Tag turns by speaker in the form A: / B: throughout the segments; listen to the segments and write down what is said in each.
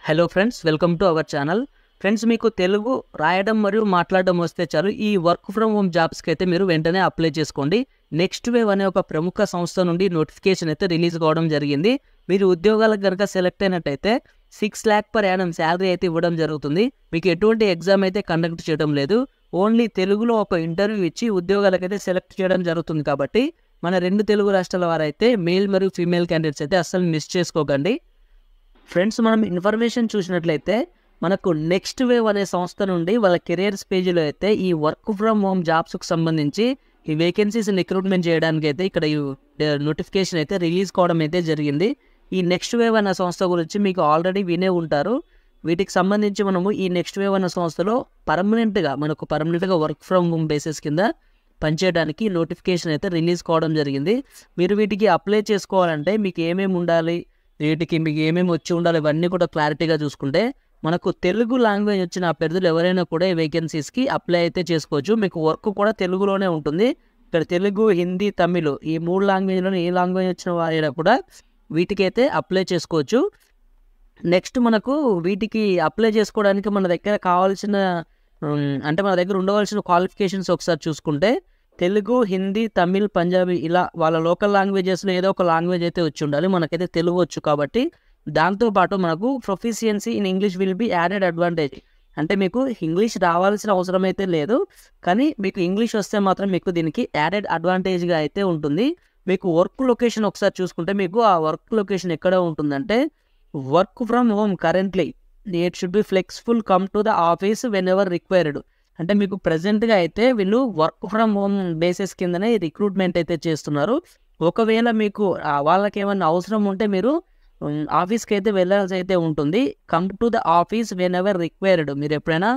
A: Hello friends, welcome to our channel. Friends, మీకు తెలుగు రాయడం మరియు మాట్లాడడం వస్తే చాలు ఈ వర్క్ ఫ్రమ్ హోమ్ జాబ్స్కి అయితే మీరు వెంటనే అప్లై చేసుకోండి. నెక్స్ట్ వేవ్ అనే ఒక ప్రముఖ సంస్థ నుండి నోటిఫికేషన్ అయితే రిలీజ్ కావడం జరిగింది. మీరు ఉద్యోగాలకు కనుక సెలెక్ట్ అయినట్టయితే 6 lakh per annum శాలరీ అయితే ఇవ్వడం జరుగుతుంది. మీకు ఎటువంటి ఎగ్జామ్ అయితే కండక్ట్ చేయడం లేదు. ఓన్లీ తెలుగులో ఒక ఇంటర్వ్యూ ఇచ్చి ఉద్యోగాలకైతే సెలెక్ట్ చేయడం జరుగుతుంది. కాబట్టి మన 2 తెలుగు రాష్ట్రాల వారైతే మేల్ మరియు ఫీమేల్ క్యాండిడేట్స్ అయితే అస్సలు మిస్ చేసుకోకండి. ఫ్రెండ్స్, మనం ఇన్ఫర్మేషన్ చూసినట్లయితే మనకు నెక్స్ట్ వేవ్ అనే సంస్థ నుండి వాళ్ళ కెరియర్స్ పేజీలో అయితే ఈ వర్క్ ఫ్రమ్ హోమ్ జాబ్స్కి సంబంధించి ఈ వేకెన్సీస్ రిక్రూట్మెంట్ చేయడానికి అయితే ఇక్కడ ఈ నోటిఫికేషన్ అయితే రిలీజ్ కావడం అయితే జరిగింది. ఈ నెక్స్ట్ వేవ్ అనే సంస్థ గురించి మీకు ఆల్రెడీ వినే ఉంటారు. వీటికి సంబంధించి మనము ఈ నెక్స్ట్ వేవ్ అనే సంస్థలో పర్మనెంట్గా వర్క్ ఫ్రమ్ హోమ్ బేసిస్ కింద పనిచేయడానికి నోటిఫికేషన్ అయితే రిలీజ్ కావడం జరిగింది. మీరు వీటికి అప్లై చేసుకోవాలంటే మీకు ఏమేమి ఉండాలి, వీటికి మీకు ఏమేమి వచ్చి ఉండాలి, ఇవన్నీ కూడా క్లారిటీగా చూసుకుంటే మనకు తెలుగు లాంగ్వేజ్ వచ్చిన అభ్యర్థులు ఎవరైనా కూడా ఈ వేకెన్సీస్కి అప్లై అయితే చేసుకోవచ్చు. మీకు వర్క్ కూడా తెలుగులోనే ఉంటుంది. ఇక్కడ తెలుగు, హిందీ, తమిళ్ ఈ 3 లాంగ్వేజ్లోనే ఏ లాంగ్వేజ్ వచ్చిన వారైనా కూడా వీటికైతే అప్లై చేసుకోవచ్చు. నెక్స్ట్ మనకు వీటికి అప్లై చేసుకోవడానికి మన దగ్గర కావాల్సిన మన దగ్గర ఉండవలసిన క్వాలిఫికేషన్స్ ఒకసారి చూసుకుంటే తెలుగు, హిందీ, తమిళ్, పంజాబీ ఇలా వాళ్ళ లోకల్ లాంగ్వేజెస్లో ఏదో ఒక లాంగ్వేజ్ అయితే వచ్చి ఉండాలి. మనకైతే తెలుగు వచ్చు కాబట్టి దాంతోపాటు మనకు proficiency in English will be added advantage. అంటే మీకు ఇంగ్లీష్ రావాల్సిన అవసరం అయితే లేదు, కానీ మీకు ఇంగ్లీష్ వస్తే మాత్రం మీకు దీనికి యాడెడ్ అడ్వాంటేజ్గా అయితే ఉంటుంది. మీకు వర్క్ లొకేషన్ ఒకసారి చూసుకుంటే మీకు ఆ వర్క్ లొకేషన్ ఎక్కడ ఉంటుందంటే work from home currently it should be flexible come to the office when ever required. అంటే మీకు ప్రజెంట్గా అయితే వీళ్ళు వర్క్ ఫ్రమ్ హోమ్ బేసిస్ కిందనే రిక్రూట్మెంట్ అయితే చేస్తున్నారు. ఒకవేళ మీకు వాళ్ళకి ఏమన్నా అవసరం ఉంటే మీరు ఆఫీస్కి అయితే వెళ్ళాల్సి అయితే ఉంటుంది. Come to the office when ever required. మీరు ఎప్పుడైనా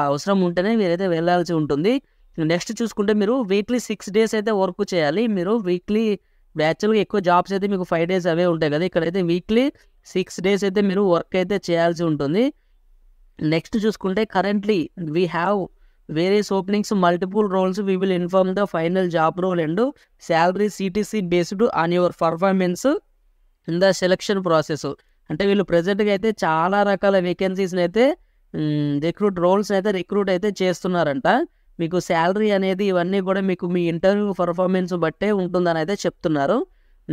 A: అవసరం ఉంటేనే మీరైతే వెళ్ళాల్సి ఉంటుంది. నెక్స్ట్ చూసుకుంటే మీరు వీక్లీ 6 days అయితే వర్క్ చేయాలి. మీరు వీక్లీ యాక్చువల్గా ఎక్కువ జాబ్స్ అయితే మీకు 5 days అవే ఉంటాయి కదా, ఇక్కడైతే వీక్లీ 6 days అయితే మీరు వర్క్ అయితే చేయాల్సి ఉంటుంది. నెక్స్ట్ చూసుకుంటే currently we have various openings, multiple roles. We will inform the final job role and salary CTC based on your performance in the selection process. అంటే వీళ్ళు ప్రజెంట్గా అయితే చాలా రకాల వేకెన్సీస్ని అయితే రోల్స్ అయితే రిక్రూట్ అయితే చేస్తున్నారంట. మీకు శాలరీ అనేది ఇవన్నీ కూడా మీకు మీ ఇంటర్వ్యూ పర్ఫార్మెన్స్ బట్టే ఉంటుందని అయితే చెప్తున్నారు.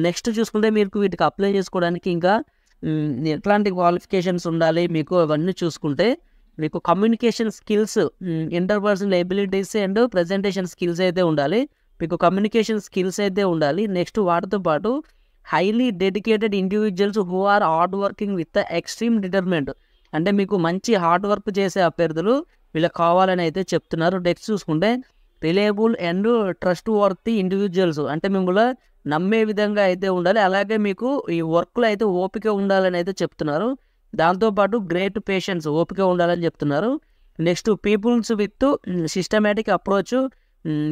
A: నెక్స్ట్ చూసుకుంటే మీకు వీటికి అప్లై చేసుకోవడానికి ఇంకా ఎట్లాంటి క్వాలిఫికేషన్స్ ఉండాలి మీకు అవన్నీ చూసుకుంటే మీకు communication skills, interpersonal abilities and presentation skills అయితే ఉండాలి. మీకు కమ్యూనికేషన్ స్కిల్స్ అయితే ఉండాలి. నెక్స్ట్ వాటితో పాటు highly dedicated individuals who are hard working with extreme determent. అంటే మీకు మంచి హార్డ్ వర్క్ చేసే అభ్యర్థులు వీళ్ళకి కావాలని అయితే చెప్తున్నారు. నెక్స్ట్ చూసుకుంటే reliable and trust worthy individuals. అంటే మిమ్మల్ని నమ్మే విధంగా అయితే ఉండాలి. అలాగే మీకు ఈ వర్క్లో అయితే ఓపిక ఉండాలని అయితే చెప్తున్నారు. దాంతోపాటు గ్రేట్ పేషెన్స్, ఓపిక ఉండాలని చెప్తున్నారు. Next peoples with systematic approach,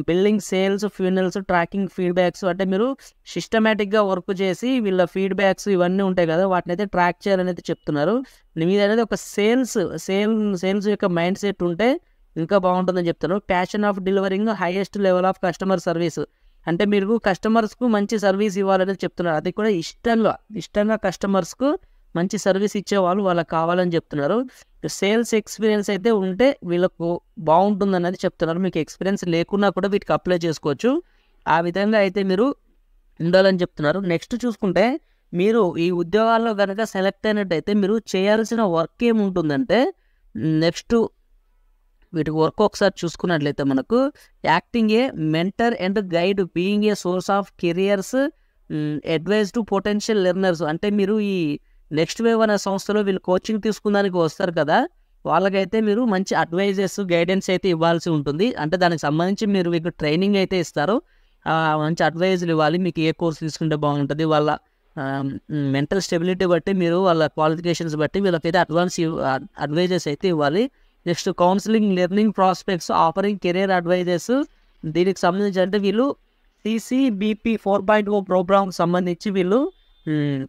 A: building, sales, funnels, tracking, feedbacks. అంటే మీరు సిస్టమేటిక్గా వర్క్ చేసి వీళ్ళ ఫీడ్బ్యాక్స్ ఇవన్నీ ఉంటాయి కదా, వాటిని అయితే ట్రాక్ చేయాలని అయితే చెప్తున్నారు. మీద అనేది ఒక సేల్స్ యొక్క మైండ్ సెట్ ఉంటే ఇంకా బాగుంటుందని చెప్తున్నారు. Passion of delivering highest level of customer service. అంటే మీరు కస్టమర్స్కు మంచి సర్వీస్ ఇవ్వాలని చెప్తున్నారు. అది కూడా ఇష్టంగా కస్టమర్స్కు మంచి సర్వీస్ ఇచ్చేవాళ్ళు వాళ్ళకి కావాలని చెప్తున్నారు. సేల్స్ ఎక్స్పీరియన్స్ అయితే ఉంటే వీళ్ళకు బాగుంటుంది అనేది చెప్తున్నారు. మీకు ఎక్స్పీరియన్స్ లేకున్నా కూడా వీటికి అప్లై చేసుకోవచ్చు. ఆ విధంగా అయితే మీరు ఉండాలని చెప్తున్నారు. నెక్స్ట్ చూసుకుంటే మీరు ఈ ఉద్యోగాల్లో కనుక సెలెక్ట్ అయినట్టయితే మీరు చేయాల్సిన వర్క్ ఏముంటుందంటే నెక్స్ట్ వీటికి వర్క్ ఒకసారి చూసుకున్నట్లయితే మనకు acting a mentor and guide, being a source of careers, advise to potential learners. అంటే మీరు ఈ నెక్స్ట్ వేవ్ అనే సంస్థలో వీళ్ళు కోచింగ్ తీసుకున్నానికి వస్తారు కదా, వాళ్ళకైతే మీరు మంచి అడ్వైజెస్, గైడెన్స్ అయితే ఇవ్వాల్సి ఉంటుంది. అంటే దానికి సంబంధించి మీరు మీకు ట్రైనింగ్ అయితే ఇస్తారు. మంచి అడ్వైజులు ఇవ్వాలి. మీకు ఏ కోర్స్ తీసుకుంటే బాగుంటుంది, వాళ్ళ మెంటల్ స్టెబిలిటీ బట్టి మీరు వాళ్ళ క్వాలిఫికేషన్స్ బట్టి వీళ్ళకైతే అడ్వైజెస్ అయితే ఇవ్వాలి. Next counselling, learning prospects, offering career advises. దీనికి సంబంధించి అంటే వీళ్ళు CCBP 4.0 ప్రోగ్రామ్కి సంబంధించి వీళ్ళు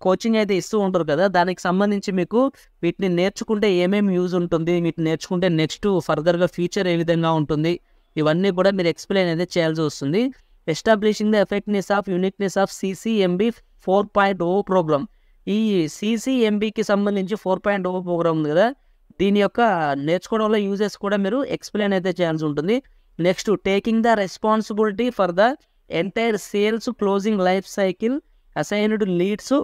A: కోచింగ్ అయితే ఇస్తూ ఉంటారు కదా, దానికి సంబంధించి మీకు వీటిని నేర్చుకుంటే ఏమేమి యూజ్ ఉంటుంది, వీటిని నేర్చుకుంటే నెక్స్ట్ ఫర్దర్గా ఫ్యూచర్ ఏ విధంగా ఉంటుంది, ఇవన్నీ కూడా మీరు ఎక్స్ప్లెయిన్ అయితే చేయాల్సి వస్తుంది. Establishing the effectiveness of uniqueness of CCMB 4.0 programme. ఈ CCMBకి సంబంధించి 4.0 ప్రోగ్రామ్ ఉంది కదా, దీని యొక్క నేర్చుకోవడం వల్ల యూజెస్ కూడా మీరు ఎక్స్ప్లెయిన్ అయితే చేయాల్సి ఉంటుంది. Next, taking the responsibility for the entire sales closing life cycle assigned leads.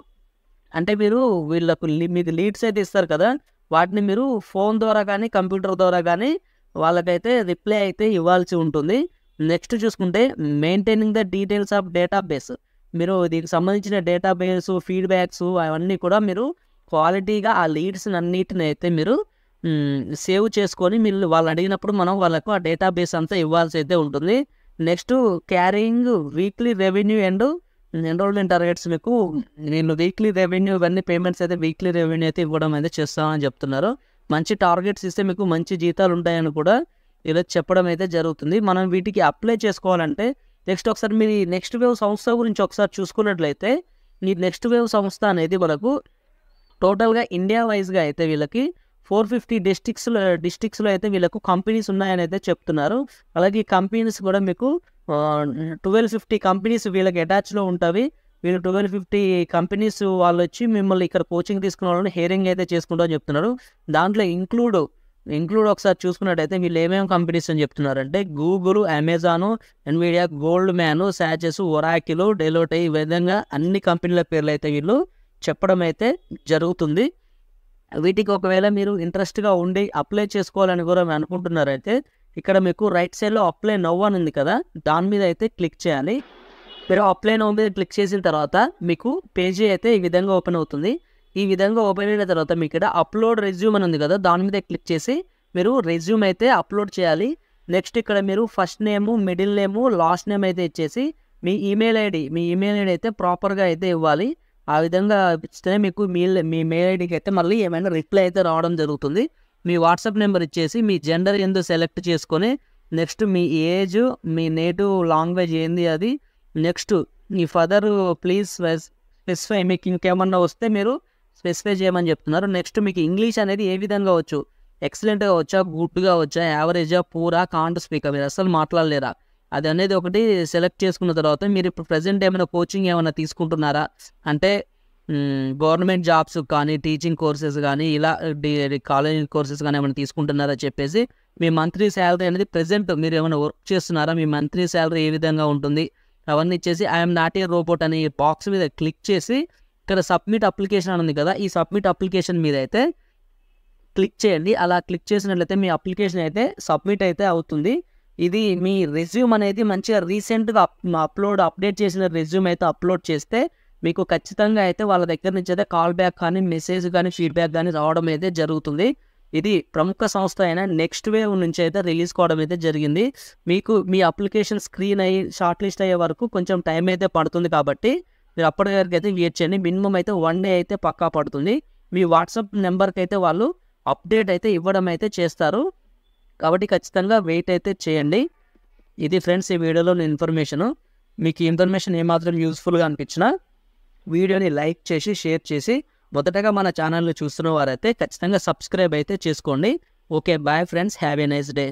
A: అంటే మీరు వీళ్ళకు మీకు లీడ్స్ అయితే ఇస్తారు కదా, వాటిని మీరు ఫోన్ ద్వారా కానీ కంప్యూటర్ ద్వారా కానీ వాళ్ళకైతే రిప్లై అయితే ఇవ్వాల్సి ఉంటుంది. నెక్స్ట్ చూసుకుంటే, maintaining the details of database. మీరు దీనికి సంబంధించిన డేటాబేస్ ఫీడ్బ్యాక్స్ అవన్నీ కూడా మీరు క్వాలిటీగా ఆ లీడ్స్ అన్నిటిని అయితే మీరు సేవ్ చేసుకొని మీరు వాళ్ళు అడిగినప్పుడు మనం వాళ్ళకు ఆ డేటాబేస్ అంతా ఇవ్వాల్సి అయితే ఉంటుంది. Next, carrying weekly revenue and enrolment targets. మీకు నేను వీక్లీ రెవెన్యూ ఇవన్నీ పేమెంట్స్ అయితే వీక్లీ రెవెన్యూ అయితే ఇవ్వడం అయితే చేస్తామని చెప్తున్నారు. మంచి టార్గెట్స్ ఇస్తే మీకు మంచి జీతాలు ఉంటాయని కూడా ఇలా చెప్పడం అయితే జరుగుతుంది. మనం వీటికి అప్లై చేసుకోవాలంటే నెక్స్ట్ ఒకసారి మీరు నెక్స్ట్ వేవ్ సంస్థ గురించి ఒకసారి చూసుకున్నట్లయితే, ఈ నెక్స్ట్ వేవ్ సంస్థ అనేది మనకు టోటల్గా ఇండియా వైజ్గా అయితే వీళ్ళకి 450 డిస్ట్రిక్ట్స్లో అయితే వీళ్ళకు కంపెనీస్ ఉన్నాయని అయితే చెప్తున్నారు. అలాగే ఈ కంపెనీస్ కూడా మీకు 1250 కంపెనీస్ వీళ్ళకి అటాచ్లో ఉంటాయి. వీళ్ళు 1250 కంపెనీస్ వాళ్ళు వచ్చి మిమ్మల్ని ఇక్కడ కోచింగ్ తీసుకున్న వాళ్ళని హెయిరింగ్ అయితే చేసుకుంటామని చెప్తున్నారు. దాంట్లో ఇంక్లూడ్ ఒకసారి చూసుకున్నట్టయితే వీళ్ళు ఏమేమి కంపెనీస్ అని చెప్తున్నారంటే, Google, Amazon, Nvidia, Goldman, Sachs, Oracle, Deloitte, ఈ విధంగా అన్ని కంపెనీల పేర్లు అయితే వీళ్ళు చెప్పడం అయితే జరుగుతుంది. వీటికి ఒకవేళ మీరు ఇంట్రెస్ట్గా ఉండి అప్లై చేసుకోవాలని కూడా అనుకుంటున్నారైతే ఇక్కడ మీకు రైట్ సైడ్లో అప్లై నౌ అని ఉంది కదా, దాని మీద అయితే క్లిక్ చేయాలి. మీరు అప్లై నౌ మీద క్లిక్ చేసిన తర్వాత మీకు పేజీ అయితే ఈ విధంగా ఓపెన్ అవుతుంది. ఈ విధంగా ఓపెన్ అయిన తర్వాత మీకు ఇక్కడ అప్లోడ్ రెజ్యూమ్ అని ఉంది కదా, దాని మీద క్లిక్ చేసి మీరు రెజ్యూమ్ అయితే అప్లోడ్ చేయాలి. నెక్స్ట్ ఇక్కడ మీరు ఫస్ట్ నేము, మిడిల్ నేము, లాస్ట్ నేమ్ అయితే ఇచ్చేసి మీ ఈమెయిల్ ఐడి అయితే ప్రాపర్గా అయితే ఇవ్వాలి. ఆ విధంగా ఇస్తేనే మీకు మీ మెయిల్ ఐడికి అయితే మళ్ళీ ఏమైనా రిప్లై అయితే రావడం జరుగుతుంది. మీ వాట్సాప్ నెంబర్ ఇచ్చేసి మీ జెండర్ ఏందో సెలెక్ట్ చేసుకొని, నెక్స్ట్ మీ ఏజ్, మీ నేటివ్ లాంగ్వేజ్ ఏంది అది, next me father please specify, మీకు ఇంకేమన్నా వస్తే మీరు స్పెసిఫై చేయమని చెప్తున్నారు. నెక్స్ట్ మీకు ఇంగ్లీష్ అనేది ఏ విధంగా వచ్చు, ఎక్సలెంట్గా వచ్చా, గుడ్గా వచ్చా, యావరేజా, పూరా, కాంట్ స్పీకర్, మీరు అసలు మాట్లాడలేరా, అది అనేది ఒకటి సెలెక్ట్ చేసుకున్న తర్వాత మీరు ఇప్పుడు ప్రజెంట్ ఏమైనా కోచింగ్ ఏమైనా తీసుకుంటున్నారా అంటే గవర్నమెంట్ జాబ్స్ కానీ టీచింగ్ కోర్సెస్ కానీ ఇలా కాలేజ్ కోర్సెస్ కానీ ఏమైనా తీసుకుంటున్నారా చెప్పేసి మీ మంత్లీ శాలరీ అనేది ప్రజెంట్ మీరు ఏమైనా వర్క్ చేస్తున్నారా, మీ మంత్లీ శాలరీ ఏ విధంగా ఉంటుంది అవన్నీ ఇచ్చేసి ఐఎమ్ నాట్ ఏ రోబోట్ అని బాక్స్ మీద క్లిక్ చేసి ఇక్కడ సబ్మిట్ అప్లికేషన్ అని ఉంది కదా, ఈ సబ్మిట్ అప్లికేషన్ మీద అయితే క్లిక్ చేయండి. అలా క్లిక్ చేసినట్లయితే మీ అప్లికేషన్ అయితే సబ్మిట్ అయితే అవుతుంది. ఇది మీ రెజ్యూమ్ అనేది మంచిగా రీసెంట్గా అప్డేట్ చేసిన రెజ్యూమ్ అయితే అప్లోడ్ చేస్తే మీకు ఖచ్చితంగా అయితే వాళ్ళ దగ్గర నుంచి అయితే కాల్ బ్యాక్ కానీ మెసేజ్ కానీ ఫీడ్బ్యాక్ కానీ రావడం అయితే జరుగుతుంది. ఇది ప్రముఖ సంస్థ అయిన నెక్స్ట్ వేవ్ నుంచి అయితే రిలీజ్ కావడం అయితే జరిగింది. మీకు మీ అప్లికేషన్ స్క్రీన్ అయ్యి షార్ట్ లిస్ట్ అయ్యే వరకు కొంచెం టైం అయితే పడుతుంది కాబట్టి మీరు అప్పటి వరకు అయితే వెయిట్ చేయండి. మినిమం అయితే 1 డే అయితే పక్కా పడుతుంది. మీ వాట్సాప్ నెంబర్కి అయితే వాళ్ళు అప్డేట్ అయితే ఇవ్వడం అయితే చేస్తారు కాబట్టి ఖచ్చితంగా వెయిట్ అయితే చేయండి. ఇది ఫ్రెండ్స్ ఈ వీడియోలో ఇన్ఫర్మేషను. మీకు ఈ ఇన్ఫర్మేషన్ ఏమాత్రం యూస్ఫుల్గా అనిపించినా వీడియోని లైక్ చేసి షేర్ చేసి మొదటగా మన ఛానల్ని చూస్తున్న వారైతే ఖచ్చితంగా సబ్స్క్రైబ్ అయితే చేసుకోండి. Okay, bye friends, have a nice day.